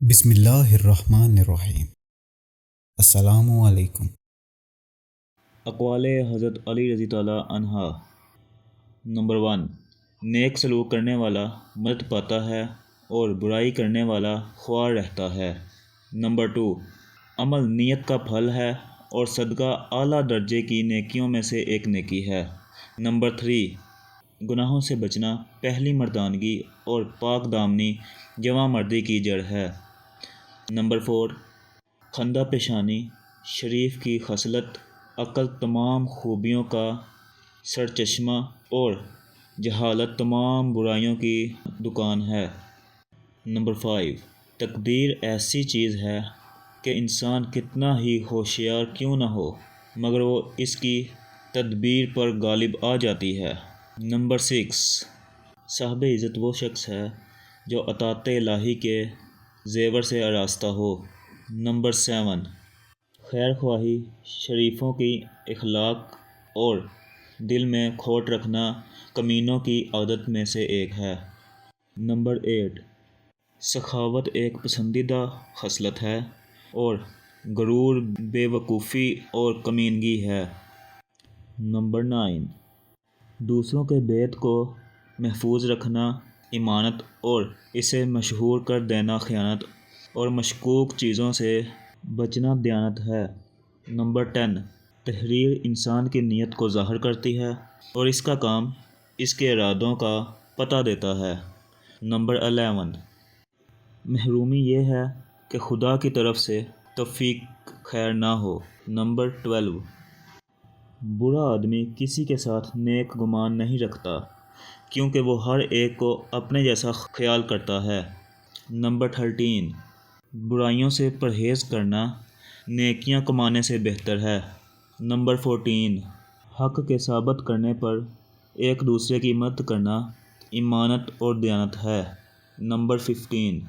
بسم اللہ الرحمن الرحیم۔ السلام علیکم۔ اقوال حضرت علی رضی اللہ عنہ۔ نمبر 1، نیک سلوک کرنے والا مدد پاتا ہے اور برائی کرنے والا خوار رہتا ہے۔ نمبر 2، عمل نیت کا پھل ہے اور صدقہ اعلیٰ درجے کی نیکیوں میں سے ایک نیکی ہے۔ نمبر 3، گناہوں سے بچنا پہلی مردانگی اور پاک دامنی جواں مردی کی جڑ ہے۔ نمبر 4، خندہ پیشانی شریف کی خصلت، عقل تمام خوبیوں کا سرچشمہ اور جہالت تمام برائیوں کی دکان ہے۔ نمبر 5، تقدیر ایسی چیز ہے کہ انسان کتنا ہی ہوشیار کیوں نہ ہو مگر وہ اس کی تدبیر پر غالب آ جاتی ہے۔ نمبر 6، صاحب عزت وہ شخص ہے جو اطاعت الہی کے زیور سے آراستہ ہو۔ نمبر 7، خیر خواہی شریفوں کی اخلاق اور دل میں کھوٹ رکھنا کمینوں کی عادت میں سے ایک ہے۔ نمبر 8، سخاوت ایک پسندیدہ خصلت ہے اور غرور بے وقوفی اور کمینگی ہے۔ نمبر 9، دوسروں کے بیت کو محفوظ رکھنا امانت اور اسے مشہور کر دینا خیانت اور مشکوک چیزوں سے بچنا دیانت ہے۔ نمبر 10، تحریر انسان کی نیت کو ظاہر کرتی ہے اور اس کا کام اس کے ارادوں کا پتہ دیتا ہے۔ نمبر 11، محرومی یہ ہے کہ خدا کی طرف سے توفیق خیر نہ ہو۔ نمبر 12، برا آدمی کسی کے ساتھ نیک گمان نہیں رکھتا کیونکہ وہ ہر ایک کو اپنے جیسا خیال کرتا ہے۔ نمبر 13، برائیوں سے پرہیز کرنا نیکیاں کمانے سے بہتر ہے۔ نمبر 14، حق کے ثابت کرنے پر ایک دوسرے کی مدد کرنا امانت اور دیانت ہے۔ نمبر 15،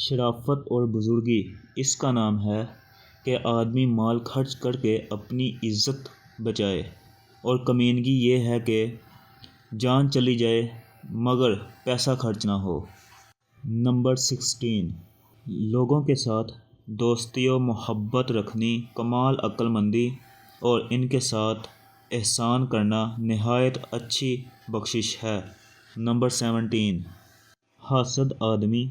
شرافت اور بزرگی اس کا نام ہے کہ آدمی مال خرچ کر کے اپنی عزت بچائے اور کمینگی یہ ہے کہ جان چلی جائے مگر پیسہ خرچ نہ ہو۔ نمبر 16، لوگوں کے ساتھ دوستی و محبت رکھنی کمال عقل مندی اور ان کے ساتھ احسان کرنا نہایت اچھی بخشش ہے۔ نمبر 17، حاسد آدمی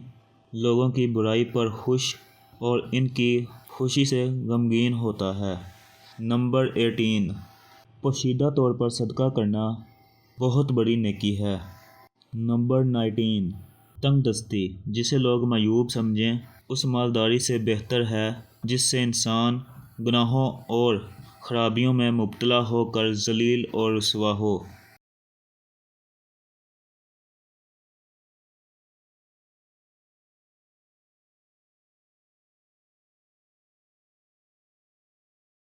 لوگوں کی برائی پر خوش اور ان کی خوشی سے غمگین ہوتا ہے۔ نمبر 18، پوشیدہ طور پر صدقہ کرنا بہت بڑی نیکی ہے۔ نمبر 19، تنگ دستی جسے لوگ معیوب سمجھیں اس مالداری سے بہتر ہے جس سے انسان گناہوں اور خرابیوں میں مبتلا ہو کر ذلیل اور رسوا ہو۔